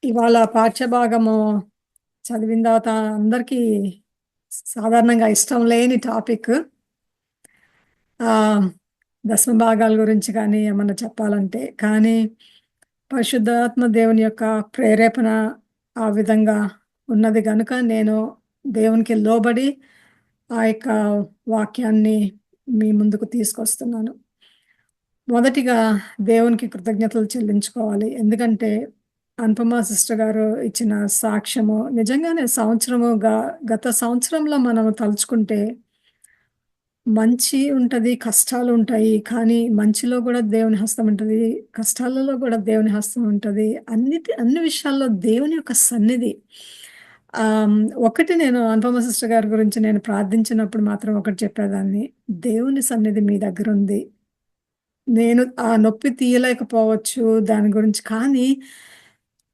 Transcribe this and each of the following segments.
ఇవాళ పాఠ్యభాగము చదివిన తర్వాత అందరికీ సాధారణంగా ఇష్టం లేని టాపిక్ ఆ, దశమ భాగాల గురించి కానీ ఏమన్నా చెప్పాలంటే కానీ పరిశుద్ధాత్మ దేవుని యొక్క ప్రేరేపణ ఆ విధంగా ఉన్నది కనుక నేను దేవునికి లోబడి ఆ యొక్క వాక్యాన్ని మీ ముందుకు తీసుకొస్తున్నాను. మొదటిగా దేవునికి కృతజ్ఞతలు చెల్లించుకోవాలి. ఎందుకంటే అనుపమ సిస్టర్ గారు ఇచ్చిన సాక్ష్యము నిజంగానే గత సంవత్సరంలో మనం తలుచుకుంటే మంచి ఉంటది, కష్టాలు ఉంటాయి. కానీ మంచిలో కూడా దేవుని హస్తం ఉంటది. కష్టాలలో కూడా దేవుని హస్తం ఉంటది. అన్ని విషయాల్లో దేవుని యొక్క సన్నిధి. ఆహ్, ఒకటి నేను అనుపమ సిస్టర్ గారి గురించి నేను ప్రార్థించినప్పుడు మాత్రం ఒకటి చెప్పేదాన్ని. దేవుని సన్నిధి మీ దగ్గరుంది. నేను ఆ నొప్పి తీయలేకపోవచ్చు దాని గురించి. కానీ,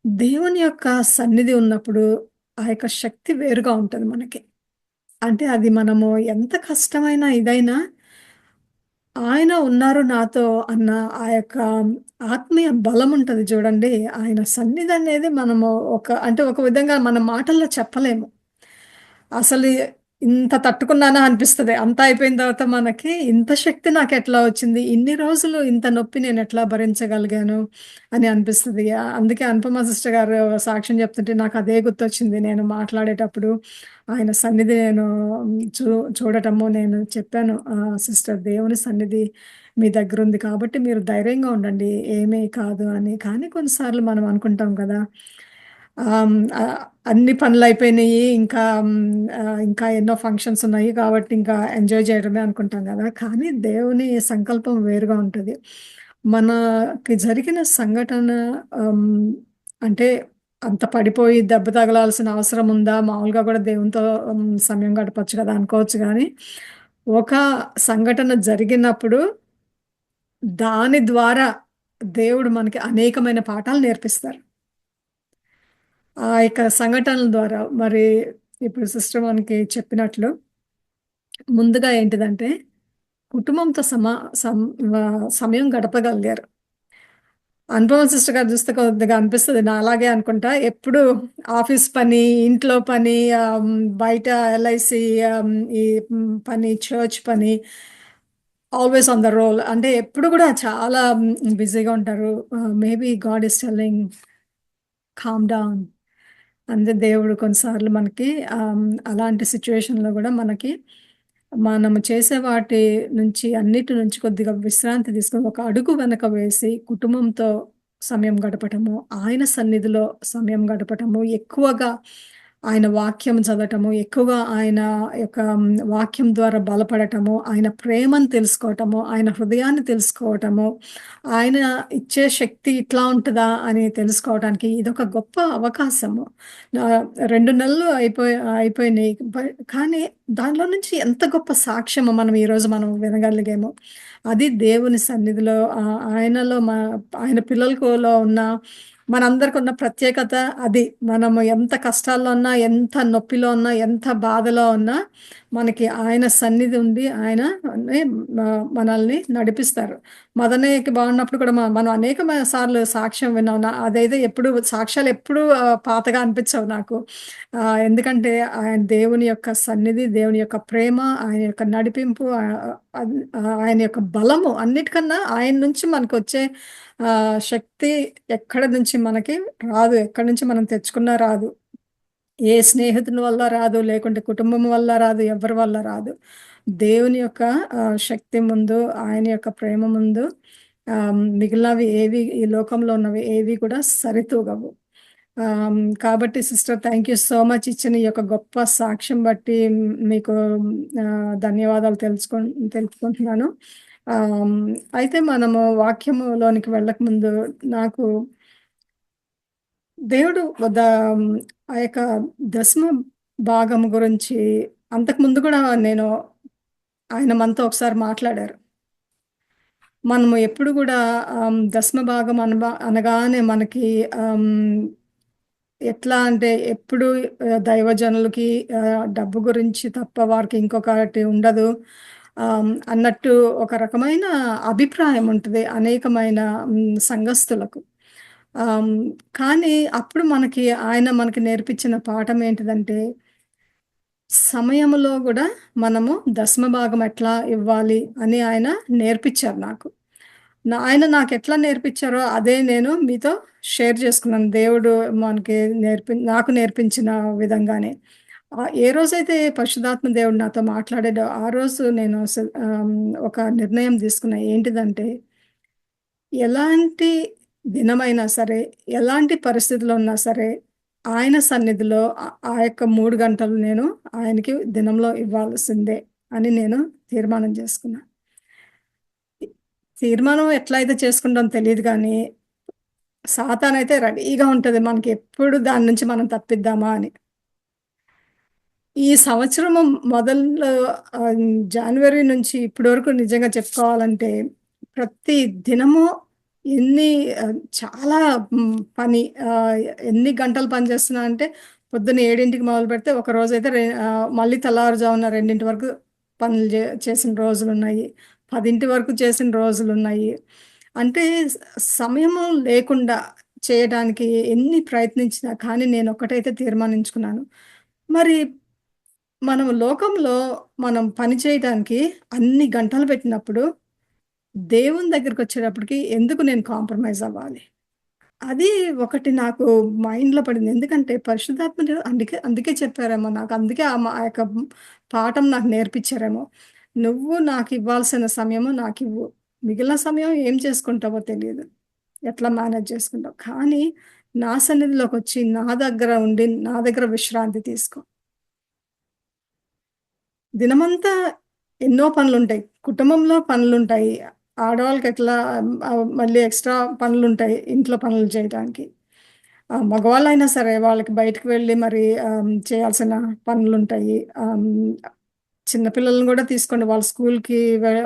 దేవుని యొక్క సన్నిధి ఉన్నప్పుడు, ఆ యొక్క శక్తి వేరుగా ఉంటది మనకి. అంటే అది మనము ఎంత కష్టమైన ఇదైనా, ఆయన ఉన్నారు నాతో అన్న ఆ యొక్క ఆత్మీయ బలముంటది చూడండి. ఆయన సన్నిధనేది మనము ఒక విధంగా మన మాటల్లో చెప్పలేము. అసలు ఇంత తట్టుకున్నానా అనిపిస్తది. అంతా అయిపోయిన తర్వాత మనకి ఇంత శక్తి నాకెట్లా వచ్చింది? ఇన్ని రోజులు ఇంత నొప్పి నేనెట్లా భరించగలిగాను అని అనిపిస్తది. అందుకే అనుపమ సిస్టర్ గారు సాక్ష్యం చెప్తుంటే నాకదే గుర్తొచ్చింది. నేను మాట్లాడేటప్పుడు ఆయన సన్నిధి నేను చూ చూడటము నేను చెప్పాను. సిస్టర్ దేవుని సన్నిధి మీ దగ్గరుంది కాబట్టి మీరు ధైర్యంగా ఉండండి. ఏమీ కాదు అని. కానీ కొన్నిసార్లు మనం అనుకుంటాం కదా! ఆహ్, హ్మ్. అన్ని పనులయిపోయినియి. ఇంకా ఎన్నో ఫంక్షన్స్ ఉన్నాయి కాబట్టి ఇంకా ఎంజాయ్ చేయడమే అనుకుంటాం గదా! కానీ దేవుని సంకల్పం వేరుగా ఉంటది. మనకి జరిగిన సంఘటన హ్మ్, అంటే అంత పడిపోయి దెబ్బ తగలాల్సిన అవసరం ఉందా? మామూలుగా గూడా దేవునితో సమయం గడపొచ్చు గదా! అనుకోవచ్చు గానీ, ఒక సంఘటన జరిగినప్పుడు దాని ద్వారా దేవుడు మనకి అనేకమైన పాఠాలు నేర్పిస్తారు. ఆ యొక్క సంఘటనల ద్వారా మరి ఇప్పుడు సిస్టర్ మనకి చెప్పినట్లు ముందుగా ఏంటిదంటే కుటుంబంతో సమయం గడపగలిగారు. అనుపమ సిస్టర్ గారు చూస్తే కొద్దిగా అనిపిస్తది నాలాగే అనుకుంటా. ఎప్పుడు ఆఫీస్ పని, ఇంట్లో పని, బయట ఎల్ఐసి, ఈ పని, చర్చ్ పని, ఆల్వేస్ ఆన్ ద రోల్. అంటే ఎప్పుడు గూడా చాలా బిజీగా ఉంటారు. Maybe God is telling calm down. అంతే దేవుడు కొన్నిసార్లు మనకి అలాంటి సిట్యుయేషన్‌లో గూడా మనకి మనము చేసే వాటి నుంచి అన్నిటి నుంచి కొద్దిగా విశ్రాంతి తీసుకొని, ఒక అడుగు వెనక వేసి కుటుంబంతో సమయం గడపటము, ఆయన సన్నిధిలో సమయం గడపటము, ఎక్కువగా ఆయన వాక్యం చదవటము, ఎక్కువగా ఆయన యొక్క వాక్యం ద్వారా బలపడటము, ఆయన ప్రేమను తెలుసుకోవటము, ఆయన హృదయాన్ని తెలుసుకోవటము, ఆయన ఇచ్చే శక్తి ఇట్లా ఉంటదా అని తెలుసుకోవటానికి ఇదొక గొప్ప అవకాశము. 2 నెలలు అయిపోయినాయి. కానీ దానిలో నుంచి ఎంత గొప్ప సాక్ష్యమో మనం ఈరోజు వినగలిగాము. అది దేవుని సన్నిధిలో ఆయనలో ఆయన పిల్లలకులో ఉన్న మనందరికున్న ప్రత్యేకత అది. మనము ఎంత కష్టాల్లో ఉన్నా, ఎంత నొప్పిలో ఉన్నా, ఎంత బాధలో ఉన్నా మనకి ఆయన సన్నిధి ఉంది. ఆయన నే మనల్ని నడిపిస్తారు. మదనయ్యకి బాగున్నప్పుడు కూడా మనం అనేకమైన సార్లు సాక్ష్యం విన్నాం. అదైతే ఎప్పుడు సాక్ష్యాలెప్పుడూ పాతగా అనిపిచ్చవు నాకు. ఎందుకంటే ఆయన దేవుని యొక్క సన్నిధి, దేవుని యొక్క ప్రేమ, ఆయన యొక్క నడిపింపు, ఆయన యొక్క బలము అన్నిటికన్నా ఆయన నుంచి మనకొచ్చే శక్తి ఎక్కడి నుంచి మనకి రాదు. ఎక్కడి నుంచి మనం తెచ్చుకున్నా రాదు. ఏ స్నేహితుని వల్ల రాదు, లేకుంటే కుటుంబం వల్ల రాదు, ఎవ్వరి వల్ల రాదు. దేవుని యొక్క శక్తి ముందు, ఆయన యొక్క ప్రేమ ముందు మిగిలినవి ఏవి ఈ లోకంలో ఉన్నవి ఏవి కూడా సరితూగవు. కాబట్టి sister thank you so much ఇచ్చిన ఈ యొక్క గొప్ప సాక్ష్యం బట్టి మీకు ధన్యవాదాలు తెలుపుకుంటున్నాను. ఆహ్, అయితే మనము వాక్యములోనికి వెళ్ళకముందు నాకు దేవుడు ద ఆ యొక్క దశమ భాగం గురించి అంతకుముందు కూడా ఆయన మనతో ఒకసారి మాట్లాడారు. మనము ఎప్పుడు గూడా దశమ భాగం అనగానే మనకి ఆహ్, ఎట్లా అంటే ఎప్పుడు దైవజనులకి డబ్బు గురించి తప్ప వారికి ఇంకొకటి ఉండదు. అన్నట్టు ఒక రకమైన అభిప్రాయం ఉంటది అనేకమైన సంఘస్థులకు. ఆహ్, కానీ అప్పుడు ఆయన మనకి నేర్పించిన పాఠం ఏంటిదంటే, సమయంలో గూడా మనము దశమ భాగం ఎట్లా ఇవ్వాలి అని ఆయన నేర్పిచ్చారు నాకు. ఆయన నాకెట్లా నేర్పిచ్చారో అదే నేను మీతో షేర్ చేసుకున్నాను. దేవుడు మనకి నాకు నేర్పించిన విధంగానే. ఏ రోజైతే పరిశుద్ధాత్మ దేవుడు నాతో మాట్లాడాడో, ఆ రోజు నేను ఒక నిర్ణయం తీసుకున్నా. ఏంటిదంటే, ఎలాంటి దినమైనా సరే, ఎలాంటి పరిస్థితిలో ఉన్నా సరే, ఆయన సన్నిధిలో ఆ యొక్క 3 గంటలు నేను ఆయనకి దినంలో ఇవ్వాల్సిందే అని నేను తీర్మానం చేసుకున్నా. తీర్మానం ఎట్లా అయితే చేసుకుంటామో తెలీదు గానీ, సాతానయితే రెడీగా ఉంటది మనకెప్పుడు దాని నుంచి మనం తప్పిద్దామా అని. ఈ సంవత్సరము మొదల్లో జాన్వరి నుంచి ఇప్పటి వరకు నిజంగా చెప్పుకోవాలంటే, ప్రతి దినము ఎన్ని చాలా పని ఎన్ని గంటలు పని చేస్తున్నా అంటే, పొద్దున్న 7కి మొదలుపెడితే ఒకరోజైతే మళ్ళీ తెల్లవారుజామున 2 వరకు పనులు చేసిన రోజులున్నాయి. 10 వరకు చేసిన రోజులున్నాయి. అంటే సమయము లేకుండా చేయడానికి ఎన్ని ప్రయత్నించినా కానీ నేనొక్కటైతే తీర్మానించుకున్నాను. మరి మనం పని చేయటానికి అన్ని గంటలు పెట్టినప్పుడు, దేవుని దగ్గరికొచ్చేటప్పటికి ఎందుకు నేను కాంప్రమైజ్ అవ్వాలి? అది ఒకటి నాకు మైండ్‌లో పడింది. ఎందుకంటే పరిశుద్ధాత్మ దేవుడు అందుకే అందుకే చెప్పారేమో నాకు. అందుకే ఆ యొక్క పాఠం నాకు నేర్పించారేమో. "నువ్వు నాకివ్వాల్సిన సమయము నాకివ్వు. మిగిలిన సమయం ఏం చేసుకుంటావో తెలీదు. ఎట్లా మేనేజ్ చేసుకుంటావో. కానీ నా సన్నిధిలోకొచ్చి నా దగ్గర ఉండి, నా దగ్గర విశ్రాంతి తీసుకో." దినమంతా ఎన్నో పనులుంటాయి. కుటుంబంలో పనులుంటాయి. ఆడవాళ్ళకెట్లా మళ్ళీ ఎక్స్‌ట్రా పనులుంటాయి ఇంట్లో పనులు చేయటానికి. మగవాళ్ళైనా సరే వాళ్ళకి బయటకి వెళ్ళి మరి చేయాల్సిన పనులుంటాయి. చిన్న పిల్లల్ని గూడా తీసుకోండి. వాళ్ళు స్కూల్‌కి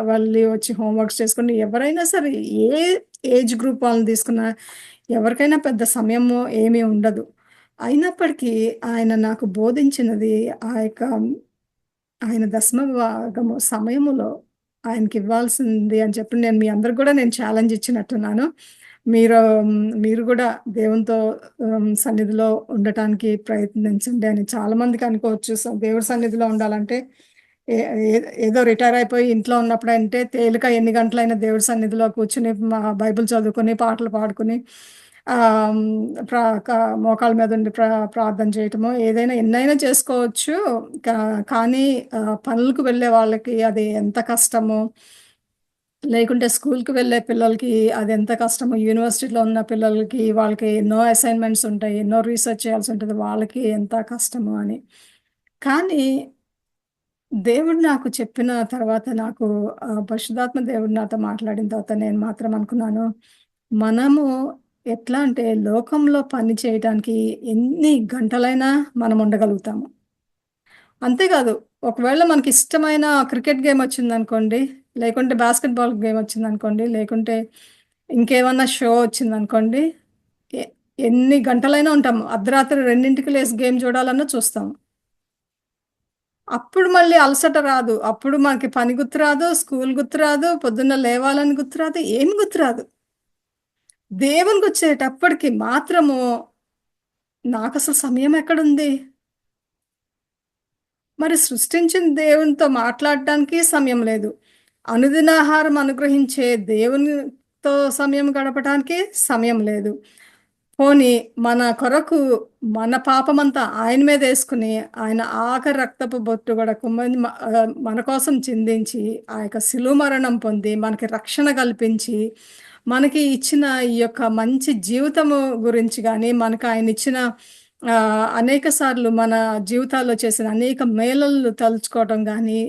వెళ్ళి వచ్చి హోమ్ వర్క్స్ చేసుకోండి. ఎవరైనా సరే ఏ ఏజ్ గ్రూప్ వాళ్ళని తీసుకున్నా ఎవరికైనా పెద్ద సమయము ఏమీ ఉండదు. అయినప్పటికీ ఆయన నాకు బోధించినది ఆ యొక్క ఆయన దశమ భాగము సమయములో ఆయనకివ్వాల్సింది అని చెప్పి నేను మీ అందరికి గూడా నేను ఛాలెంజ్ ఇచ్చినట్టున్నాను. మీరు మీరు గూడా దేవునితో సన్నిధిలో ఉండటానికి ప్రయత్నించండి అని చాలా మందికి అనుకోవచ్చు. దేవుడి సన్నిధిలో ఉండాలంటే ఏ ఏ ఏదో రిటైర్ అయిపోయి ఇంట్లో ఉన్నప్పుడంటే తేలిక ఎన్ని గంటలైనా దేవుడి సన్నిధిలో కూర్చొని బైబిల్ చదువుకొని, పాటలు పాడుకొని ఆహ్, హ్మ్, ప్ర క మోకాళ్ళ మీద ఉండి ప్రార్థన చేయటమో ఏదైనా ఎన్నైనా చేసుకోవచ్చు. కా కానీ పనులకు వెళ్ళే వాళ్ళకి అది ఎంత కష్టమో, లేకుంటే స్కూలుకి వెళ్ళే పిల్లలకి అదెంత కష్టమో, యూనివర్సిటీలో ఉన్న పిల్లలకి వాళ్ళకి ఎన్నో అసైన్‌మెంట్స్ ఉంటాయి. ఎన్నో రీసెర్చ్ చేయాల్సుంటది. వాళ్ళకి ఎంత కష్టమో అని. కానీ దేవుడు నాకు చెప్పిన తర్వాత పరిశుద్ధాత్మ దేవుడు నాతో మాట్లాడిన తర్వాత నేను మాత్రం అనుకున్నాను, మనము ఎట్లా అంటే లోకంలో పని చేయటానికి ఎన్ని గంటలైనా మనం ఉండగలుగుతాము. అంతేకాదు ఒకవేళ మనకిష్టమైన క్రికెట్ గేమ్ వచ్చిందనుకోండి, లేకుంటే బాస్కెట్‌బాల్ గేమ్ వచ్చిందనుకోండి, లేకుంటే ఇంకేమన్నా షో వచ్చిందనుకోండి, ఎ ఎన్ని గంటలైనా ఉంటాము. అర్ధరాత్రి 2కి లేసి గేమ్ చూడాలన్నా చూస్తాము. అప్పుడు మళ్ళీ అలసట రాదు. అప్పుడు మనకి పని గుర్తురాదు, స్కూల్ గుర్తురాదు, పొద్దున్న లేవాలని గుర్తురాదు, ఏమి గుర్తురాదు. దేవునికొచ్చేటప్పటికి మాత్రము నాకసలు సమయం ఎక్కడుంది? మరి సృష్టించిన దేవునితో మాట్లాడటానికి సమయం లేదు. అనుదినాహారం అనుగ్రహించే దేవునితో సమయం గడపటానికి సమయం లేదు. పోనీ మన కొరకు మన పాపమంతా ఆయన మీదేసుకొని, ఆయన ఆఖరి రక్తపు బొట్టు గూడా మన కోసం చిందించి, ఆ యొక్క శిలువ మరణం పొంది, మనకి రక్షణ కల్పించి, మనకి ఇచ్చిన ఈ యొక్క మంచి జీవితము గురించి గానీ, మనకు ఆయనిచ్చిన అనేక సార్లు మన జీవితాల్లో చేసిన అనేక మేలులు తలుచుకోవటం గానీ,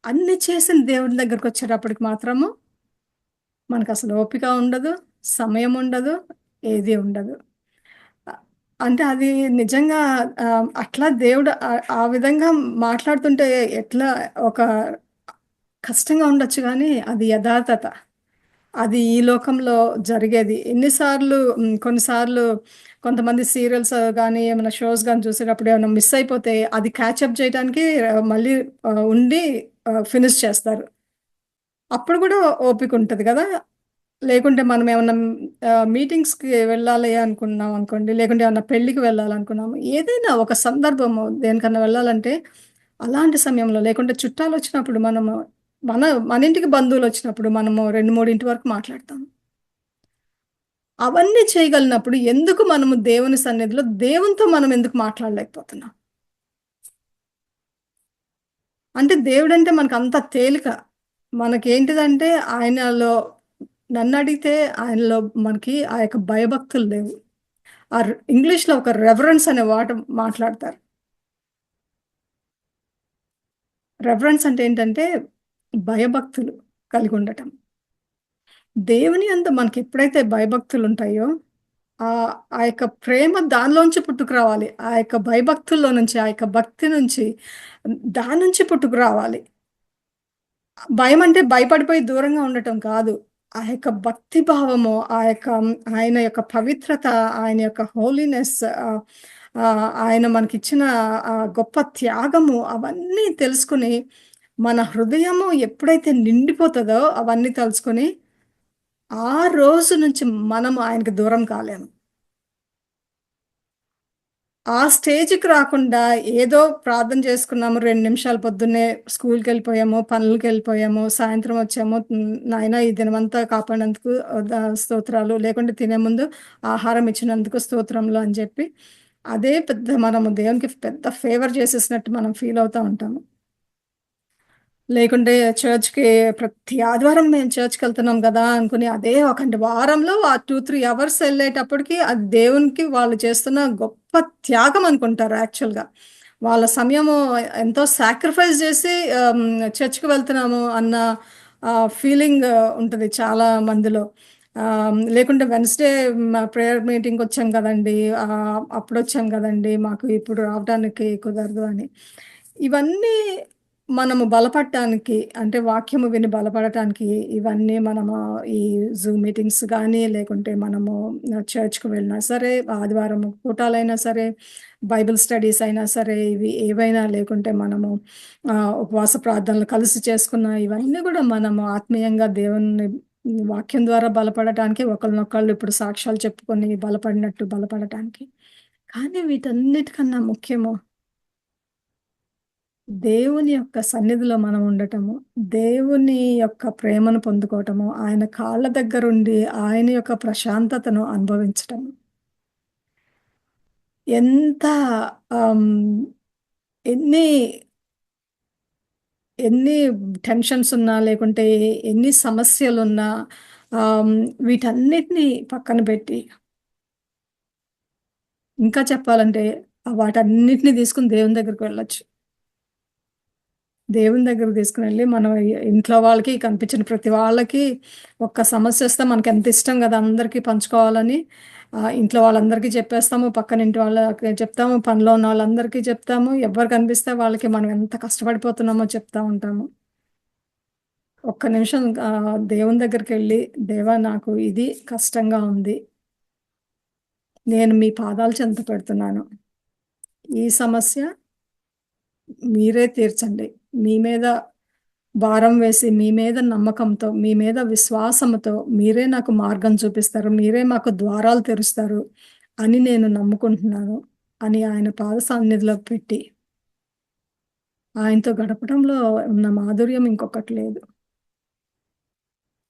అన్నీ చేసిన దేవుని దగ్గరకొచ్చేటప్పటికి మాత్రము మనకసలు ఓపిక ఉండదు, సమయం ఉండదు, ఏది ఉండదు. అ అంటే అది నిజంగా అట్లా దేవుడు ఆ విధంగా మాట్లాడుతుంటే ఎట్లా ఒక కష్టంగా ఉండొచ్చు గానీ, అది యథార్థత. అది ఈ లోకంలో జరిగేది. కొన్నిసార్లు కొంతమంది సీరియల్స్ గానీ, ఏమైనా షోస్ గానీ చూసేటప్పుడు ఏమైనా మిస్ అయిపోతే అది క్యాచప్ చేయటానికి మళ్ళీ ఉండి ఫినిష్ చేస్తారు. అప్పుడు గూడా ఓపికుంటది గదా! లేకుంటే మనమేమన్నా మీటింగ్స్‌కి వెళ్ళాలి అనుకున్నాం అనుకోండి, లేకుంటే ఏమన్నా పెళ్ళికి వెళ్ళాలనుకున్నాము. ఏదైనా ఒక సందర్భము దేనికన్నా వెళ్ళాలంటే, అలాంటి సమయంలో లేకుంటే చుట్టాలొచ్చినప్పుడు మనము మన మన ఇంటికి బంధువులొచ్చినప్పుడు మనము 2, 3 వరకు మాట్లాడతాం. అవన్నీ చేయగలిగినప్పుడు ఎందుకు మనము దేవుని సన్నిధిలో దేవునితో మనం ఎందుకు మాట్లాడలేకపోతున్నాం? అంటే దేవుడంటే మనకంత తేలిక. మనకేంటిదంటే ఆయనలో నన్నడిగితే ఆయనలో మనకి ఆ యొక్క భయభక్తులు లేవు. ఇంగ్లీష్‌లో ఒక రెవరెన్స్ అనే మాట్లాడతారు. రెవరెన్స్ అంటే ఏంటంటే భయభక్తులు కలిగుండటం. దేవుని యందు మనకెప్పుడైతే భయభక్తులుంటాయో ఆ యొక్క ప్రేమ దానిలోంచి పుట్టుకురావాలి. ఆ యొక్క భయభక్తుల్లో నుంచి, ఆ యొక్క భక్తి నుంచి దాని నుంచి పుట్టుకురావాలి. భయమంటే భయపడిపోయి దూరంగా ఉండటం కాదు. ఆ యొక్క భక్తి భావము, ఆ యొక్క ఆయన యొక్క పవిత్రత, ఆయన యొక్క హోలీనెస్ ఆయన మనకిచ్చిన గొప్ప త్యాగము అవన్నీ తెలుసుకొని, మన హృదయము ఎప్పుడైతే నిండిపోతదో అవన్నీ తలుచుకొని, ఆ రోజు నుంచి మనము ఆయనకి దూరం కాలేము. ఆ స్టేజ్‌కి రాకుండా ఏదో ప్రార్థన చేసుకున్నాము 2 నిమిషాలు పొద్దున్నే స్కూల్‌కెళ్ళిపోయాము, పనులకెళ్ళిపోయాము, సాయంత్రం వచ్చాము. నాయనా ఈ దినమంతా కాపాడినందుకు స్తోత్రాలు. లేకుంటే తినే ముందు ఆహారం ఇచ్చినందుకు స్తోత్రములు అని జెప్పి, అదే పెద్ద మనము దేవునికి పెద్ద ఫేవర్ చేసేసినట్టు మనం ఫీల్ అవుతా ఉంటాము. లేకుంటే చర్చ్‌కి ప్రతి ఆదివారం మేము చర్చ్‌కెళ్తున్నాం గదా! అనుకుని అదే ఒకండి వారంలో ఆ 2, 3 అవర్స్ ఎళ్ళేటప్పటికి అది దేవునికి వాళ్ళు చేస్తున్న గొప్ప త్యాగం అనుకుంటారు యాక్చువల్‌గా. వాళ్ళ సమయము ఎంతో సాక్రిఫైస్ జేసి చర్చ్‌కి వెళ్తున్నాము అన్న ఫీలింగ్ ఉంటది చాలా మందిలో. లేకుంటే వెన్స్‌డే ప్రేయర్ మీటింగ్‌కొచ్చాం గదండీ! అప్పుడొచ్చాం గదండీ! మాకు ఇప్పుడు రావటానికి కుదరదు అని. ఇవన్నీ మనము బలపడటానికి అంటే వాక్యము విని బలపడటానికి ఇవన్నీ మనము ఈ జూమ్ మీటింగ్స్ గానీ, లేకుంటే మనము చర్చ్‌కి వెళ్ళినా సరే, ఆదివారం కూటాలైనా సరే, బైబిల్ స్టడీస్ అయినా సరే, ఇవి ఏవైనా లేకుంటే మనము ఉపవాస ప్రార్థనలు కలిసి చేసుకున్న ఇవన్నీ గూడా మనము ఆత్మీయంగా దేవుని వాక్యం ద్వారా బలపడటానికి ఒకళ్ళనొకళ్ళు ఇప్పుడు సాక్ష్యాలు చెప్పుకొని బలపడినట్టు బలపడటానికి. కానీ వీటన్నిటికన్నా ముఖ్యము దేవుని యొక్క సన్నిధిలో మనం ఉండటము, దేవుని యొక్క ప్రేమను పొందుకోవటము, ఆయన కాళ్ళ దగ్గరుండి ఆయన యొక్క ప్రశాంతతను అనుభవించటము. ఎంత ఆహ్, ఎన్ని, ఎన్ని టెన్షన్స్ ఉన్నా, లేకుంటే ఎన్ని సమస్యలున్నా ఆహ్, వీటన్నిటిని పక్కన పెట్టి, ఇంకా చెప్పాలంటే వాటన్నిటిని తీసుకొని దేవుని దగ్గరికి వెళ్ళొచ్చు. దేవుని దగ్గరికి తీసుకొనెళ్ళి మనం ఇంట్లో వాళ్ళకి, కనిపించిన ప్రతి వాళ్ళకి ఒక్క సమస్యొస్తే మనకెంత ఇష్టం గదా! అందరికీ పంచుకోవాలని. ఇంట్లో వాళ్ళందరికీ చెప్పేస్తాము. పక్కనింటి వాళ్ళకి చెప్తాము. పనిలో ఉన్న వాళ్ళందరికీ చెప్తాము. ఎవ్వరు కనిపిస్తే వాళ్ళకి మనం ఎంత కష్టపడిపోతున్నామో చెప్తా ఉంటాము. ఒక్క నిమిషం దేవుని దగ్గరికెళ్ళి, దేవా నాకు ఇది కష్టంగా ఉంది. నేను మీ పాదాల చెంత పెడుతున్నాను. ఈ సమస్య మీరే తీర్చండి. మీ మీద భారం వేసి, మీ మీద నమ్మకంతో, మీ మీద విశ్వాసముతో, మీరే నాకు మార్గం చూపిస్తారు. మీరే మాకు ద్వారాలు తెరుస్తారు అని నేను నమ్ముకుంటున్నాను అని ఆయన పాద సన్నిధిలో పెట్టి, ఆయనతో గడపడంలో ఉన్న మాధుర్యం ఇంకొకటి లేదు.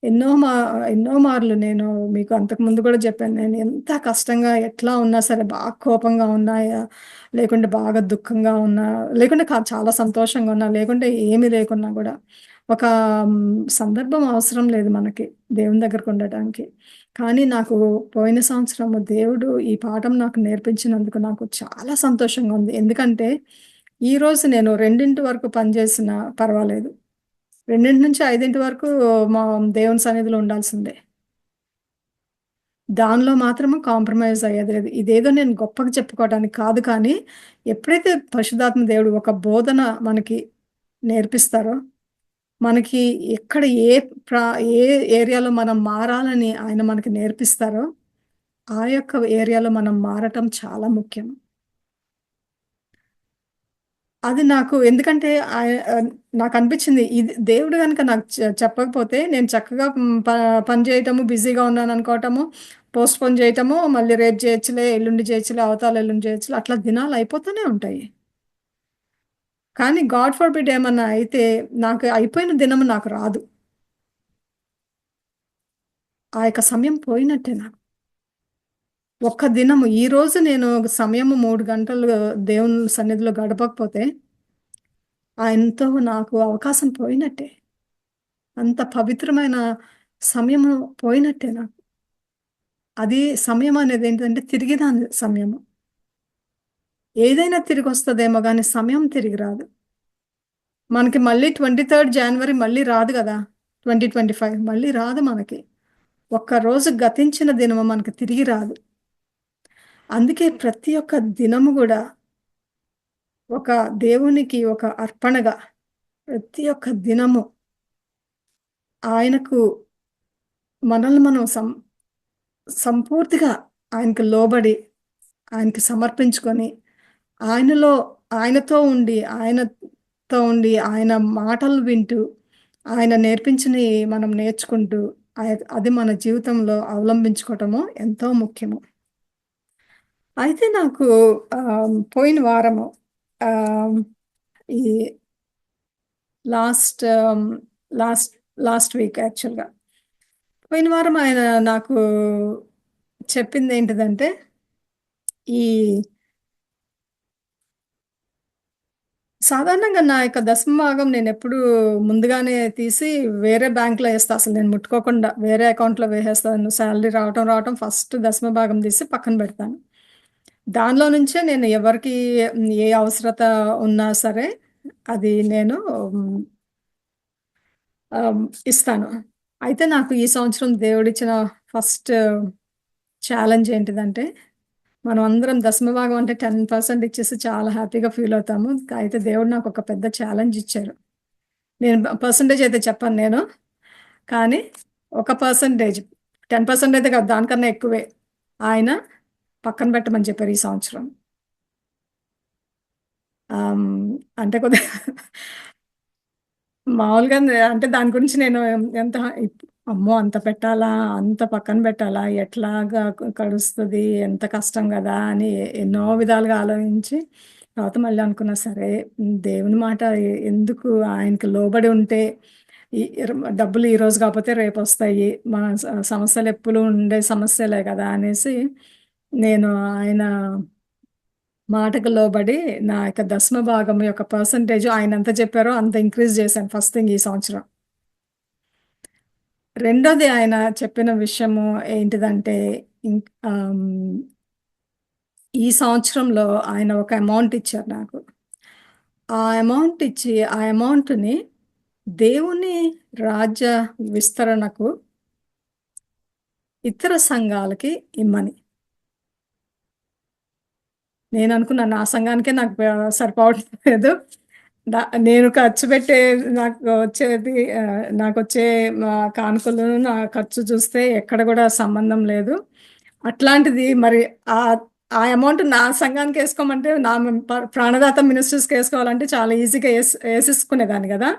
ఎన్నో మా ఎన్నో మార్లు నేను మీకు అంతకుముందు గూడా జెప్పాను. నేను ఎంత కష్టంగా ఎట్లా ఉన్నా సరే, బాగా కోపంగా ఉన్నా, లేకుంటే బాగా దుఃఖంగా ఉన్నా, లేకుంటే చాలా సంతోషంగా ఉన్నా, లేకుంటే ఏమీ లేకున్నా గూడా, ఒక సందర్భం అవసరం లేదు మనకి దేవుని దగ్గరకుండటానికి. కానీ నాకు పోయిన సంవత్సరము దేవుడు ఈ పాఠం నాకు నేర్పించినందుకు నాకు చాలా సంతోషంగా ఉంది. ఎందుకంటే, ఈరోజు నేను 2 వరకు పని జేసినా పర్వాలేదు. 2-5 వరకు మా దేవుని సన్నిధిలో ఉండాల్సిందే. దానిలో మాత్రము కాంప్రమైజ్ అయ్యేది లేదు. ఇదేదో నేను గొప్పగా చెప్పుకోవడానికి కాదు కానీ, ఎప్పుడైతే పరిశుద్ధాత్మ దేవుడు ఒక బోధన మనకి నేర్పిస్తారో, మనకి ఎక్కడ ప్రా ఏ ఏరియాలో మనం మారాలని ఆయన మనకి నేర్పిస్తారో, ఆ యొక్క ఏరియాలో మనం మారటం చాలా ముఖ్యం. అది నాకు ఎందుకంటే నాకనిపించింది ఇది దేవుడు గనుక నాకు చెప్పకపోతే నేను చక్కగా పని చేయటము, బిజీగా ఉన్నాననుకోవటము, పోస్ట్‌పోన్ చేయటము, మళ్ళీ రేపు చేయొచ్చులే, ఎల్లుండి చేయొచ్చులే, అవతల ఎల్లుండి చేయొచ్చులే అట్లా దినాలు అయిపోతూనే ఉంటాయి. కానీ గాడ్ ఫర్‌బిడ్ ఏమన్నా అయితే నాకు అయిపోయిన దినము నాకు రాదు. ఆ యొక్క సమయం పోయినట్టే నాకు. ఒక్క దినము ఈరోజు నేను సమయము 3 గంటలు దేవుని సన్నిధిలో గడపకపోతే ఆయనతో నాకు అవకాశం పోయినట్టే. అంత పవిత్రమైన సమయము పోయినట్టే నాకు. అది సమయం అనేదేంటంటే తిరిగి రాని సమయము. ఏదైనా తిరిగొస్తదేమో గానీ సమయం తిరిగి రాదు. మనకి మళ్ళీ 23 జనవరి మళ్ళీ రాదు గదా! 2025 మళ్ళీ రాదు మనకి. ఒక్కరోజు గతించిన దినము మనకు తిరిగి రాదు. అందుకే ప్రతి ఒక్క దినము గూడా ఒక దేవునికి ఒక అర్పణగా ప్రతి ఒక్క దినము ఆయనకు మనల్ని మనం సంపూర్తిగా ఆయనకు లోబడి, ఆయనకి సమర్పించుకొని, ఆయనలో ఆయనతో ఉండి, ఆయన మాటలు వింటూ, ఆయన నేర్పించినయి మనం నేర్చుకుంటూ, అది మన జీవితంలో అవలంబించుకోవటము ఎంతో ముఖ్యము. అయితే నాకు పోయిన వారము ఆహ్, ఈ లాస్ట్ లాస్ట్ లాస్ట్ వీక్ యాక్చువల్‌గా. పోయిన వారం ఆయన నాకు చెప్పిందేంటిదంటే, ఈ సాధారణంగా నా యొక్క దశమ భాగం నేనెప్పుడూ ముందుగానే తీసి వేరే బ్యాంక్‌లో ఏస్తా. అసలు నేను ముట్టుకోకుండా వేరే అకౌంట్‌లో వేసేస్తాను. సాలరీ రావటం ఫస్ట్ దశమ భాగం తీసి పక్కన పెడతాను. దానిలో నుంచే నేను ఎవరికీ ఏ అవసరత ఉన్నా సరే అది నేను హ్మ్, ఆహ్, ఇస్తాను. అయితే నాకు ఈ సంవత్సరం దేవుడిచ్చిన ఫస్ట్ ఛాలెంజ్ ఏంటిదంటే, మనం అందరం దశమ భాగం అంటే 10% ఇచ్చేసి చాలా హ్యాపీగా ఫీల్ అవుతాము. అయితే దేవుడు నాకొక పెద్ద ఛాలెంజ్ ఇచ్చారు. నేను పర్సెంటేజ్ అయితే చెప్పను నేను. కానీ ఒక పర్సెంటేజ్ 10% అయితే కాదు దానికన్నా ఎక్కువే. ఆయన పక్కన పెట్టమని చెప్పారు ఈ సంవత్సరం. అంటే కొద్దిగా మామూలుగా అంటే దాని గురించి నేను ఎంత అమ్మో! అంత పెట్టాలా? అంత పక్కన పెట్టాలా? ఎట్లాగా కడుస్తది? ఎంత కష్టం గదా! అని ఎన్నో విధాలుగా ఆలోచించి తర్వాత మళ్ళీ అనుకున్నా సరే దేవుని మాట ఎందుకు ఆయనకి లోబడి ఉంటే ఈ డబ్బులు ఈరోజు కాకపోతే రేపొస్తాయి. మన సమస్యలెప్పుడూ ఉండే సమస్యలే గదా! అనేసి నేను ఆయన మాటకు లోబడి నా యొక్క దశమ భాగం యొక్క పర్సెంటేజ్ ఆయనెంత చెప్పారో అంత ఇంక్రీజ్ చేశాను ఫస్ట్ థింగ్ ఈ సంవత్సరం. రెండోది ఆయన చెప్పిన విషయము ఏంటిదంటే హ్మ్, ఈ సంవత్సరంలో ఆయన ఒక అమౌంట్ ఇచ్చారు నాకు. ఆ అమౌంట్ ఇచ్చి, ఆ అమౌంట్‌ని దేవుని రాజ్య విస్తరణకు ఇతర సంఘాలకి ఇమ్మని. నేననుకున్నా నా సంఘానికే నాకు సరిపోవట్లేదు. ద నేను ఖర్చు పెట్టే నాకు వచ్చేది నాకొచ్చే కానుకలు, నా ఖర్చు చూస్తే ఎక్కడ గూడా సంబంధం లేదు. అట్లాంటిది మరి ఆహ్, ఆ అమౌంట్ నా సంఘానికేసుకోమంటే నా ప్రాణదాత మినిస్ట్రీస్‌కేసుకోవాలంటే చాలా ఈజీగా ఏసేసుకునేదాన్ని గదా!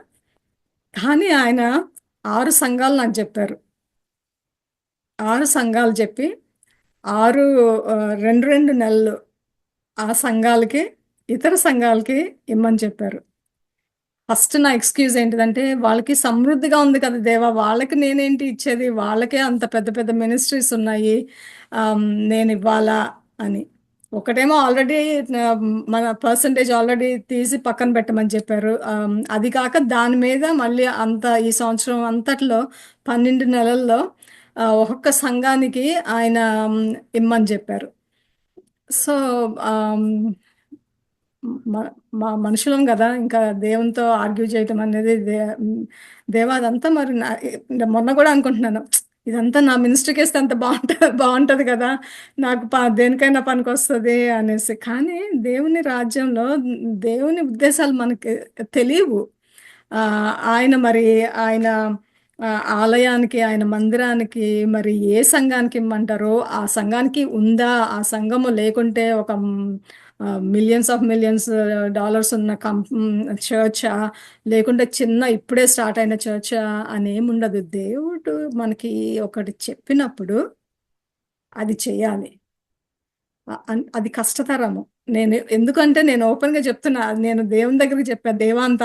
కానీ ఆయన 6 సంఘాలు నాకు జెప్పారు. 6 సంఘాలు జెప్పి 6 2, 2 నెలలు ఆ సంఘాలకి, ఇతర సంఘాలకి ఇమ్మని చెప్పారు. ఫస్ట్ నా ఎక్స్‌క్యూజ్ ఏంటిదంటే, వాళ్ళకి సమృద్ధిగా ఉంది కదా దేవా! వాళ్ళకి నేనేంటి ఇచ్చేది? వాళ్ళకే అంత పెద్ద పెద్ద మినిస్ట్రీస్ ఉన్నాయి. నేనివ్వాలా అని. ఒకటేమో ఆల్రెడీ మన పర్సెంటేజ్ ఆల్రెడీ తీసి పక్కన పెట్టమని చెప్పారు. అది కాక దాని మీద మళ్ళీ అంత ఈ సంవత్సరం అంతట్లో 12 నెలల్లో ఒక్కొక్క సంఘానికి ఆయన ఇమ్మని జెప్పారు. సో, ఆహ్ మ మనుషులం గదా! ఇంకా దేవునితో ఆర్గ్యూ చేయటం అనేది దేవా అదంతా మరి మొన్న గూడా అనుకుంటున్నాను. ఇదంతా నా మినిస్ట్రీకేస్తే అంత బావుంటది గదా! నాకు దేనికైనా పనికొస్తది అనేసి. కానీ దేవుని రాజ్యంలో దేవుని ఉద్దేశాలు మనకి తెలీవు. ఆయన ఆలయానికి, ఆయన మందిరానికి మరి ఏ సంఘానికి ఇమ్మంటారో, ఆ సంఘానికి ఉందా? ఆ సంఘము లేకుంటే ఒక మిలియన్స్ ఆఫ్ మిలియన్స్ డాలర్స్ ఉన్న చర్చా, లేకుంటే చిన్న ఇప్పుడే స్టార్ట్ అయిన చర్చా అని ఏముండదు. దేవుడు మనకి ఒకటి చెప్పినప్పుడు అది చేయాలి. అది కష్టతరము. ఎందుకంటే నేను ఓపెన్‌గా చెప్తున్నా. నేను దేవుని దగ్గరికి చెప్పా. దేవా అంత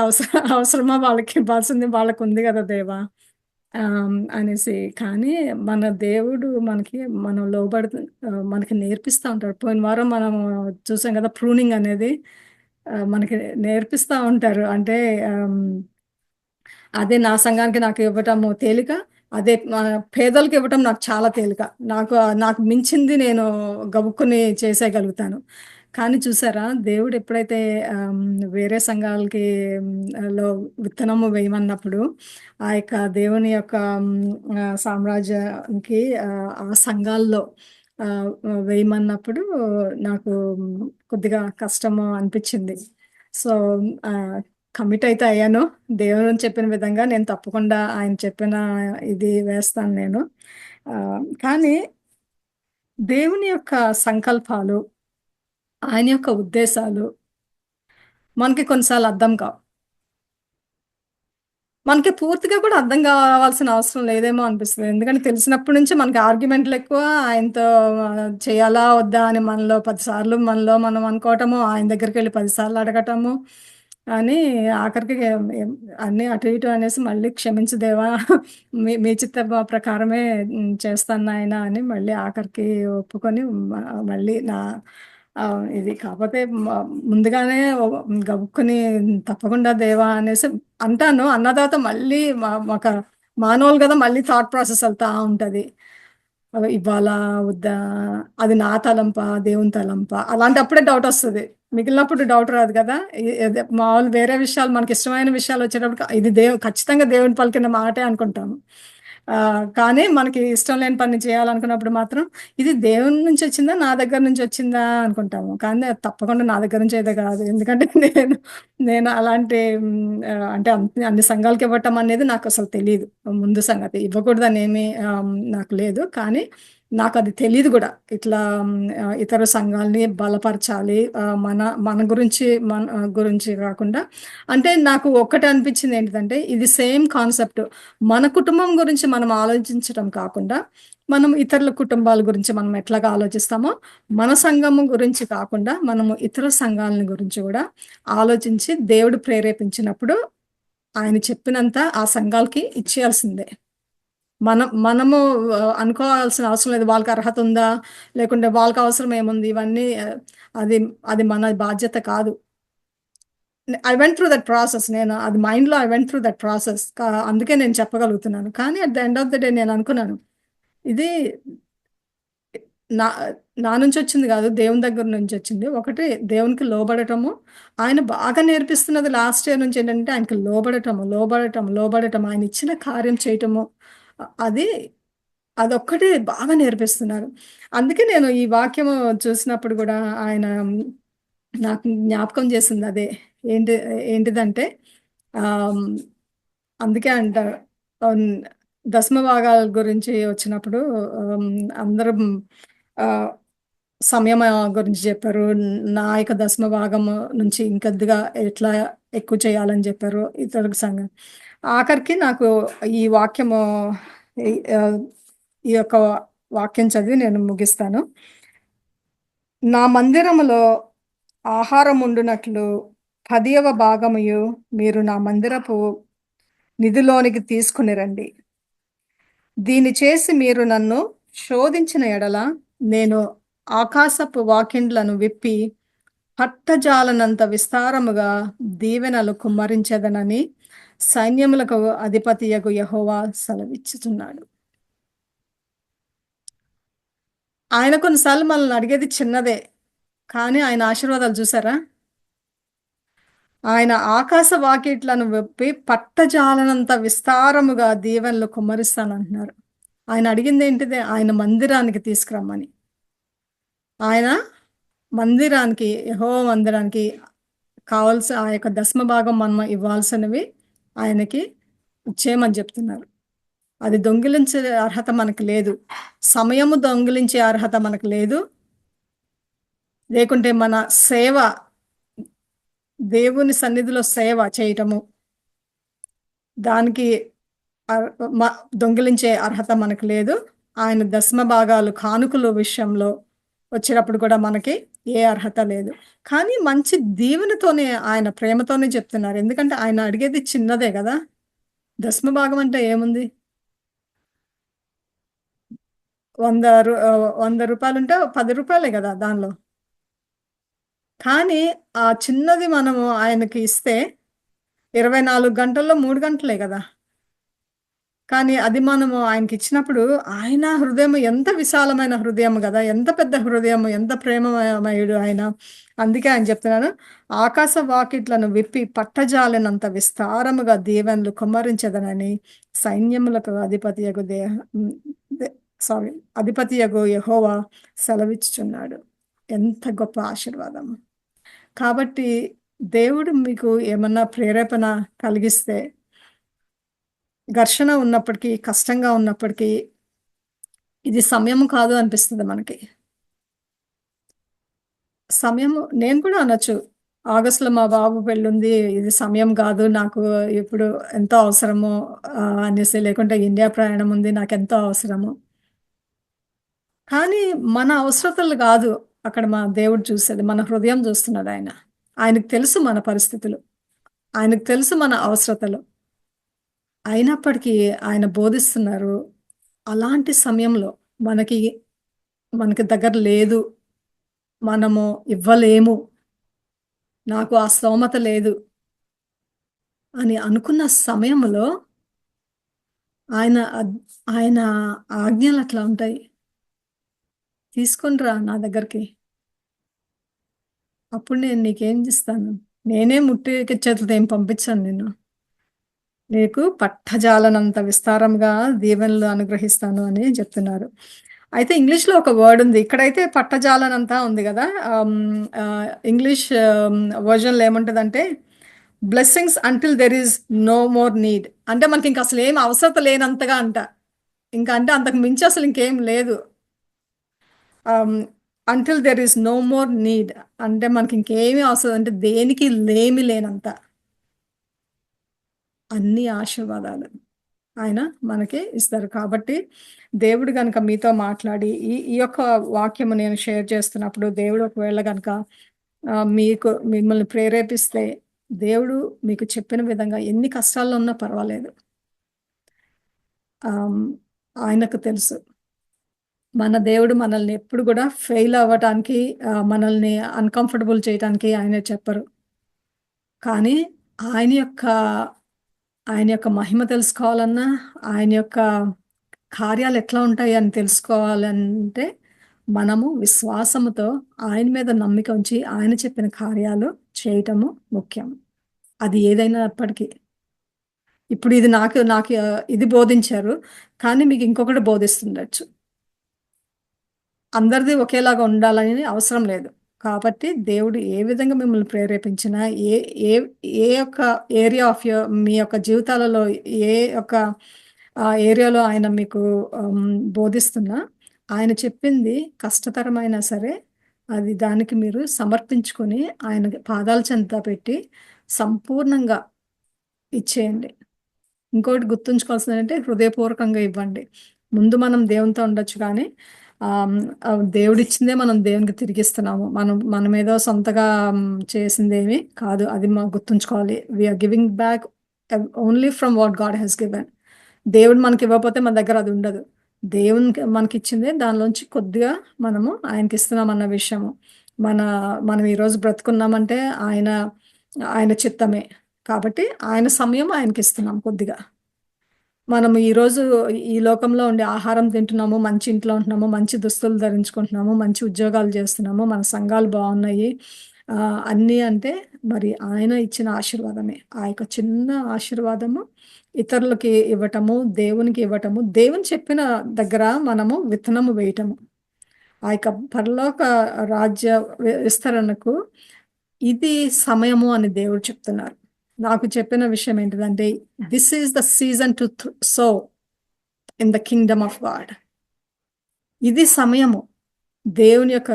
అవసరమా వాళ్ళకి ఇవ్వాల్సింది వాళ్ళకుంది గదా దేవా! అనేసి. కానీ మన దేవుడు మనకి మనం మనకి నేర్పిస్తా ఉంటాడు. పోయిన వారం మనం చూసాం గదా! ప్రూనింగ్ అనేది మనకి నేర్పిస్తా ఉంటారు. అంటే ఆహ్ అదే నా సంఘానికి నాకు ఇవ్వటము తేలిక. అదే పేదలకి ఇవ్వటం నాకు చాలా తేలిక. నాకు మించింది నేను గబుక్కుని చేసేయగలుగుతాను. కానీ చూసారా, దేవుడు ఎప్పుడైతే వేరే సంఘాలకి లో విత్తనము వేయమన్నప్పుడు, ఆ యొక్క దేవుని యొక్క సామ్రాజ్యానికి ఆ సంఘాల్లో వేయమన్నప్పుడు నాకు కొద్దిగా కష్టము అనిపిచ్చింది. సో, ఆహ్, కమిట్ అయితే అయ్యాను. దేవుడు చెప్పిన విధంగా నేను తప్పకుండా ఆయన చెప్పిన ఇది వేస్తాను నేను. కానీ దేవుని యొక్క సంకల్పాలు, ఆయన యొక్క ఉద్దేశాలు మనకి కొన్నిసార్లు అర్థం కావు. మనకి పూర్తిగా కూడా అర్థం కావాల్సిన అవసరం లేదేమో అనిపిస్తది. ఎందుకంటే తెలిసినప్పటి నుంచి మనకి ఆర్గ్యుమెంట్‌లెక్కువ. ఆయనతో చేయాలా? వద్దా? అని మనలో 10 సార్లు మనలో మనం అనుకోవటము, ఆయన దగ్గరికెళ్ళి 10 సార్లు అడగటము. అని ఆఖరికి ఎం అన్నీ అటు ఇటు అనేసి మళ్ళీ క్షమించు దేవా! మీ చిత్త ప్రకారమే చేస్తాను నాయనా అని మళ్ళీ ఆఖరికి ఒప్పుకొని మళ్ళీ ఇది కాపోతే ముందుగానే గబుక్కుని తప్పకుండా దేవా అనేసి అంటాను. అన్న తర్వాత మళ్ళీ ఒక మానవులు గదా! మళ్ళీ థాట్ ప్రాసెస్ ఎళ్తా ఉంటది. ఇవ్వాలా? వద్దా? అది నా తలంపా? దేవుని తలంపా? అలాంటప్పుడే డౌటొస్తది. మిగిలినప్పుడు డౌట్ రాదు గదా! అదే మామూలు వేరే విషయాలు మనకిష్టమైన విషయాలొచ్చేటప్పటికి ఇది ఖచ్చితంగా దేవుడు పలికిన మాటే అనుకుంటాము. కానీ మనకి ఇష్టం లేని పని చేయాలనుకున్నప్పుడు మాత్రం ఇది దేవుని నుంచొచ్చిందా? నా దగ్గర నుంచొచ్చిందా? అనుకుంటాము. కానీ అది తప్పకుండా నా దగ్గర నుంచయితే కాదు. ఎందుకంటే నేను నేను అలాంటి అంటే అన్ని సంఘాలకివ్వటం అనేది నాకసలు తెలీదు. ముందు సంగతి. ఇవ్వకూడదనేమి నాకు లేదు. కానీ నాకది తెలీదు గూడా. ఇట్లా ఇతర సంఘాల్ని బలపరచాలి. మన మన గురించి గురించి గాకుండా అంటే నాకు ఒక్కటే అనిపించింది ఏంటిదంటే, ఇది సేమ్ కాన్సెప్ట్. మన కుటుంబం గురించి మనం ఆలోచించటం కాకుండా, మనం ఇతరుల కుటుంబాల గురించి మనం ఎట్లాగా ఆలోచిస్తామో, మన సంఘము గురించి కాకుండా, మనము ఇతర సంఘాలని గురించి గూడా ఆలోచించి దేవుడు ప్రేరేపించినప్పుడు, ఆయన చెప్పినంత ఆ సంఘాలకి ఇచ్చేయాల్సిందే. మనము అనుకోవాల్సిన అవసరం లేదు. వాళ్ళకి అర్హత ఉందా? లేకుంటే వాళ్ళకి అవసరం ఏముంది? ఇవన్నీ అది అది మన బాధ్యత కాదు. I went through that process. నేను అది మైండ్‌లో I went through that process. అందుకే నేను చెప్పగలుగుతున్నాను. కానీ at the end of the day నేను అనుకున్నాను. ఇది నా నా నుంచొచ్చింది గాదు. దేవుని దగ్గర నుంచొచ్చింది. ఒకటి దేవునికి లోబడటము. ఆయన బాగా నేర్పిస్తున్నది లాస్ట్ ఇయర్ నుంచి ఏంటంటే ఆయనకి లోబడటము, లోబడటం, లోబడటం. ఆయన ఇచ్చిన కార్యం చేయటము. అది అదొక్కటి బాగా నేర్పిస్తున్నారు. అందుకే నేను ఈ వాక్యము చూసినప్పుడు గూడా ఆయన నాకు జ్ఞాపకం చేసిందదే. ఏంటి ఏంటిదంటే ఆహ్, అందుకే అంటారు. ఆహ్, దశమ భాగాల గురించి వచ్చినప్పుడు ఆహ్, అందరం ఆహ్, సమయం గురించి చెప్పారు. నా యొక్క దశమ భాగము నుంచి ఇంకొద్దిగా ఎట్లా ఎక్కువ చేయాలని చెప్పారు. ఇతరులకు ఆఖరికి నాకు ఈ వాక్యము ఈ ఈ యొక్క వాక్యం చదివి నేను ముగిస్తాను. నా మందిరములో ఆహారముండునట్లు 10వ భాగముయు మీరు నా మందిరపు నిధిలోనికి తీసుకొని రండి. దీన్ని చేసి మీరు నన్ను శోధించిన ఎడల నేను ఆకాశపు వాకిండ్లను విప్పి పట్టజాలనంత విస్తారముగా దీవెనలు కుమ్మరించెదనని సైన్యములకు అధిపతియగు యెహోవా సెలవిచ్చుచున్నాడు. ఆయన కొన్నిసార్లు మనల్ని అడిగేది చిన్నదే. కానీ ఆయన ఆశీర్వాదాలు చూసారా? ఆయన ఆకాశ వాకిట్లను విప్పి పట్టజాలనంత విస్తారముగా దీవెనలు కుమ్మరిస్తానంటున్నారు. ఆయన అడిగిందేంటిది? ఆయన మందిరానికి తీసుకురమ్మని. ఆయన మందిరానికి, యెహోవా మందిరానికి కావాల్సిన ఆ యొక్క దశమ భాగం మనం ఇవ్వాల్సినవి ఆయనకి ఇచ్చేయమని చెప్తున్నారు. అది దొంగిలించే అర్హత మనకు లేదు. సమయము దొంగిలించే అర్హత మనకు లేదు. లేకుంటే మన సేవ, దేవుని సన్నిధిలో సేవ చేయటము, దానికి అర్- దొంగిలించే అర్హత మనకు లేదు. ఆయన దశమ భాగాలు కానుకల విషయంలో వచ్చినప్పుడు కూడా మనకి ఏ అర్హత లేదు. కానీ మంచి దీవెనతోనే, ఆయన ప్రేమతోనే చెప్తున్నారు. ఎందుకంటే ఆయన అడిగేది చిన్నదే కదా. దశమ భాగం అంటే ఏముంది? 100 రూపాయలుంటే 10 రూపాయలే కదా దానిలో. కానీ ఆ చిన్నది మనము ఆయనకి ఇస్తే 24 గంటల్లో 3 గంటలే కదా. కానీ అది మనము ఆయనకిచ్చినప్పుడు, ఆయన హృదయం ఎంత విశాలమైన హృదయం గదా! ఎంత పెద్ద హృదయం, ఎంత ప్రేమమయుడు ఆయన. అందుకే ఆయన చెప్తున్నాడు, "ఆకాశ వాకిట్లను విప్పి పట్టజాలనంత విస్తారముగా దీవెనలు కుమ్మరించెదనని సైన్యములకు అధిపతియగు హ్మ్. దె సారీ అధిపతియగు యెహోవా సెలవిచ్చుచున్నాడు." ఎంత గొప్ప ఆశీర్వాదం. కాబట్టి దేవుడు మీకు ఏమన్నా ప్రేరేపణ కలిగిస్తే, ఘర్షణ ఉన్నప్పటికీ, కష్టంగా ఉన్నప్పటికీ, ఇది సమయం కాదు అనిపిస్తది మనకి. సమయము నేను కూడా అనొచ్చు. ఆగస్ట్‌లో మా బాబు పెళ్ళుంది. ఇది సమయం కాదు. నాకు ఇప్పుడు ఎంతో అవసరము అనేసి, లేకుంటే ఇండియా ప్రయాణం ఉంది. నాకెంతో అవసరము. కానీ మన అవసరతలు గాదు అక్కడ మా దేవుడు చూసేది. మన హృదయం చూస్తున్నాడాయన. ఆయనకు తెలుసు మన పరిస్థితులు. ఆయనకు తెలుసు మన అవసరతలు. అయినప్పటికీ ఆయన బోధిస్తున్నారు. అలాంటి సమయంలో మనకి, మనకి దగ్గర లేదు. మనము ఇవ్వలేము. నాకు ఆ స్తోమత లేదు అని అనుకున్న సమయంలో ఆయన ఆయన ఆజ్ఞలు అట్లా ఉంటాయి. తీసుకొని రా నా దగ్గరికి. అప్పుడు నేను నీకేం ఇస్తాను. నేనే ముట్టెకి చేతులతో ఏం పంపించను నిన్ను. నీకు పట్టజాలనంత విస్తారంగా దీవెనలు అనుగ్రహిస్తాను అని చెప్తున్నారు. అయితే ఇంగ్లీష్‌లో ఒక వర్డ్ ఉంది. ఇక్కడైతే పట్టజాలనంతా ఉంది గదా! ఇంగ్లీష్ వర్షన్‌లో ఏముంటదంటే, blessings until there is no more need. అంటే మనకింక అసలేం అవసరత లేనంతగా అంట. ఇంకా అంటే అంతకు మించి అసలు ఇంకేం లేదు. Ah, until there is no more need అంటే మనకింకేమి అవసరం, అంటే దేనికి లేమి లేనంత అన్ని ఆశీర్వాదాలు ఆయన మనకి ఇస్తారు. కాబట్టి దేవుడు గనక మీతో మాట్లాడి ఈ ఈ యొక్క వాక్యము నేను షేర్ చేస్తున్నప్పుడు, దేవుడు ఒకవేళ గనక మిమ్మల్ని ప్రేరేపిస్తే, దేవుడు మీకు చెప్పిన విధంగా ఎన్ని కష్టాల్లో ఉన్నా పర్వాలేదు. ఆహ్, ఆయనకు తెలుసు. మన దేవుడు మనల్ని ఎప్పుడు గూడా ఫెయిల్ అవ్వటానికి, మనల్ని అన్‌కంఫర్టబుల్ చేయటానికి ఆయన చెప్పరు. కానీ ఆయన యొక్క ఆయన యొక్క మహిమ తెలుసుకోవాలన్నా, ఆయన యొక్క కార్యాలు ఎట్లా ఉంటాయి అని తెలుసుకోవాలంటే, మనము విశ్వాసముతో ఆయన మీద నమ్మిక ఉంచి, ఆయన చెప్పిన కార్యాలు చేయటము ముఖ్యం. అది ఏదైనప్పటికీ. ఇప్పుడు ఇది నాకు నాకు ఇది బోధించారు. కానీ మీకు ఇంకొకటి బోధిస్తుండొచ్చు. అందరిది ఒకేలాగా ఉండాలని అవసరం లేదు. కాబట్టి దేవుడు ఏ విధంగా మిమ్మల్ని ప్రేరేపించినా, ఏ ఏ ఏ యొక్క ఏరియా ఆఫ్ మీ యొక్క జీవితాలలో ఏ యొక్క ఏరియాలో ఆయన మీకు బోధిస్తున్నా, ఆయన చెప్పింది కష్టతరమైనా సరే, అది దానికి మీరు సమర్పించుకొని, ఆయన పాదాల చెంత పెట్టి సంపూర్ణంగా ఇచ్చేయండి. ఇంకోటి గుర్తుంచుకోవాల్సిందేంటంటే హృదయపూర్వకంగా ఇవ్వండి. ముందు మనం దేవునితో ఉండొచ్చు కానీ, దేవుడిచ్చిందే మనం దేవునికి తిరిగిస్తున్నాము. మనమేదో సొంతగా చేసిందేమి కాదు. అది గుర్తుంచుకోవాలి. We are giving back only from what God has given. దేవుడు మనకివ్వకపోతే మన దగ్గర అది ఉండదు. దేవునికి మనకిచ్చిందే దానిలోంచి కొద్దిగా మనము ఆయనకిస్తున్నామన్న విషయము. మన మనం ఈరోజు బ్రతుకున్నామంటే ఆయన చిత్తమే. కాబట్టి ఆయన సమయం ఆయనకిస్తున్నాం కొద్దిగా. మనం ఈరోజు ఈ లోకంలో ఉండే ఆహారం తింటున్నాము, మంచి ఇంట్లో ఉంటున్నాము, మంచి దుస్తులు ధరించుకుంటున్నాము, మంచి ఉద్యోగాలు చేస్తున్నాము, మన సంఘాలు బావున్నాయి. అన్నీ అంటే మరి ఆయన ఇచ్చిన ఆశీర్వాదమే. ఆ యొక్క చిన్న ఆశీర్వాదము ఇతరులకి ఇవ్వటము, దేవునికి ఇవ్వటము, దేవుని చెప్పిన దగ్గర మనము విత్తనము వేయటము. ఆ యొక్క పరలోక రాజ్య విస్తరణకు ఇది సమయము అని దేవుడు చెప్తున్నారు. నాకు చెప్పిన విషయం ఏంటిదంటే, this is the season to so in the Kingdom of God. ఇది సమయము. దేవుని యొక్క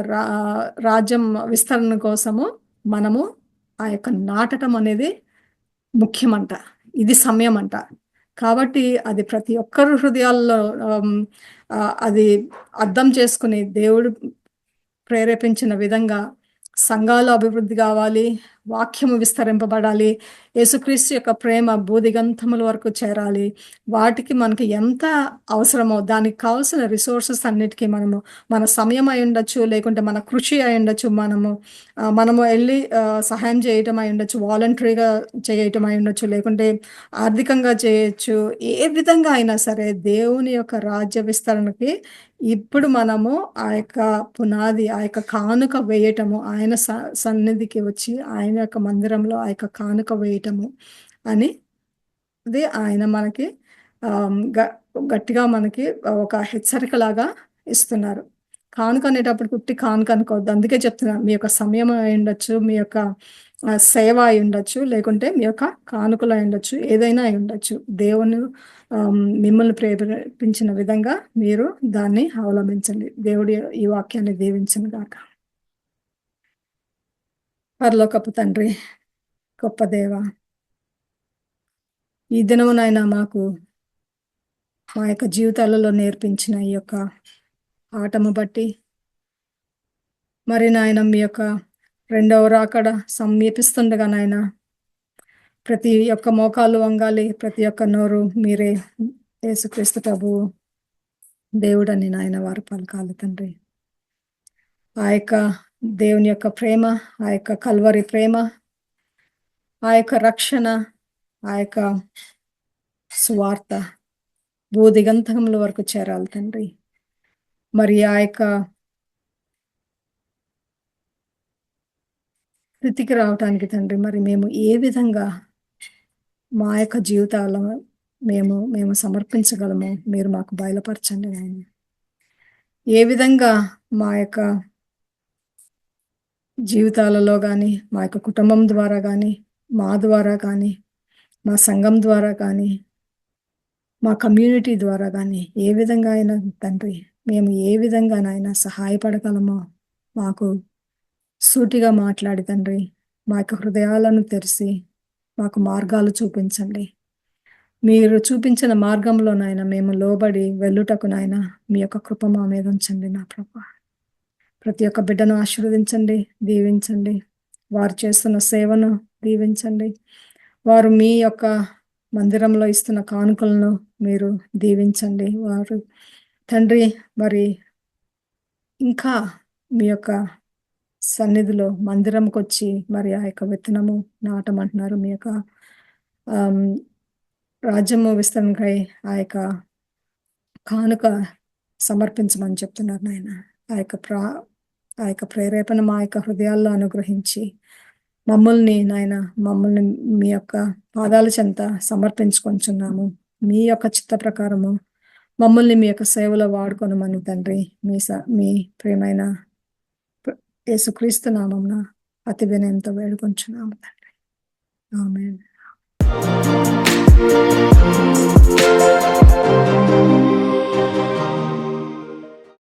రాజ్యం విస్తరణ కోసము మనము ఆ యొక్క నాటటం అనేది ముఖ్యమంట. ఇది సమయం అంట. కాబట్టి అది ప్రతి ఒక్కరి హృదయాల్లో అది అర్థం చేసుకుని దేవుడు ప్రేరేపించిన విధంగా సంఘాలు అభివృద్ధి కావాలి, వాక్యము విస్తరింపబడాలి, యేసుక్రీస్తు యొక్క ప్రేమ భూదిగంతముల వరకు చేరాలి. వాటికి మనకి ఎంత అవసరమో దానికి కావాల్సిన రిసోర్సెస్ అన్నిటికీ మనము మన సమయం అయి ఉండొచ్చు, లేకుంటే మన కృషి అయి ఉండొచ్చు, మనము వెళ్ళి సహాయం చేయటం అయి ఉండొచ్చు, వాలంటరీగా చేయటం అయి ఉండొచ్చు, లేకుంటే ఆర్థికంగా చేయొచ్చు. ఏ విధంగా అయినా సరే దేవుని యొక్క రాజ్య విస్తరణకి ఇప్పుడు మనము ఆ యొక్క పునాది, ఆ యొక్క కానుక వేయటము, ఆయన సన్నిధికి వచ్చి ఆయన యొక్క మందిరంలో ఆ యొక్క కానుక వేయటము అని అది ఆయన మనకి గట్టిగా మనకి ఒక హెచ్చరికలాగా ఇస్తున్నారు. కానుక అనేటప్పుడు ఉట్టి కానుక అనుకోవద్దు. అందుకే చెప్తున్నాను, మీ యొక్క సమయం అయి ఉండొచ్చు, మీ యొక్క సేవ అయి ఉండొచ్చు, లేకుంటే మీ యొక్క కానుకలు అయి ఉండొచ్చు, ఏదైనా అయి ఉండొచ్చు. దేవుని మిమ్మల్ని ప్రేరేపించిన విధంగా మీరు దాన్ని అవలంబించండి. దేవుడి ఈ వాక్యాన్ని దీవించును గాక. పరలోకపు తండ్రి, గొప్ప దేవ, ఈ దినమునైనా మాకు మా యొక్క జీవితాలలో నేర్పించిన ఈ యొక్క ఆటము బట్టి, మరి నాయన మీ యొక్క రెండవ రాకడ సమీపిస్తుండగా నాయన ప్రతి ఒక్క మోకాలు వంగాలి, ప్రతి ఒక్క నోరు మీరే యేసుక్రీస్తు ప్రభువు దేవుడని నాయన వారు పలకాలి తండ్రి. ఆ యొక్క దేవుని యొక్క ప్రేమ, ఆ యొక్క కల్వరి ప్రేమ, ఆ యొక్క రక్షణ, ఆ యొక్క సువార్త భూదిగంతముల వరకు చేరాలి తండ్రి. మరి ఆ యొక్క స్థితికి రావటానికి తండ్రి, మరి మేము ఏ విధంగా మా యొక్క జీవితాలను మేము సమర్పించగలము మీరు మాకు బయలుపరచండి నాయన. ఏ విధంగా మా యొక్క జీవితాలలో కానీ, మా యొక్క కుటుంబం ద్వారా కానీ, మా ద్వారా కానీ, మా సంఘం ద్వారా కానీ, మా కమ్యూనిటీ ద్వారా కానీ ఏ విధంగా అయినా తండ్రి మేము ఏ విధంగానైనా సహాయపడగలమో మాకు సూటిగా మాట్లాడి తండ్రి, మా యొక్క హృదయాలను తెరిచి మాకు మార్గాలు చూపించండి. మీరు చూపించిన మార్గంలోనైనా మేము లోబడి వెళ్ళుటకు నాయన మీ యొక్క కృప మా మీద ఉంచండి నా ప్రభా. ప్రతి ఒక్క బిడ్డను ఆశీర్వదించండి, దీవించండి. వారు చేస్తున్న సేవను దీవించండి. వారు మీ యొక్క మందిరంలో ఇస్తున్న కానుకలను మీరు దీవించండి. వారు తండ్రి మరి ఇంకా మీ యొక్క సన్నిధిలో మందిరంకి వచ్చి మరి ఆ యొక్క విత్తనము నాటమంటున్నారు. మీ యొక్క రాజ్యము విస్తరణకై ఆ యొక్క కానుక సమర్పించమని చెప్తున్నారు నాయన. ఆ యొక్క ప్రేరేపణ మా యొక్క హృదయాల్లో అనుగ్రహించి మమ్మల్ని మీ యొక్క పాదాల చెంత సమర్పించుకొంచున్నాము. మీ యొక్క చిత్త ప్రకారము మమ్మల్ని మీ యొక్క సేవలో వాడుకొనమని తండ్రి మీ ప్రియమైన యేసుక్రీస్తు నామమున అతి వినయంతో వేడుకొంచున్నాము తండ్రి. ఆమేన్.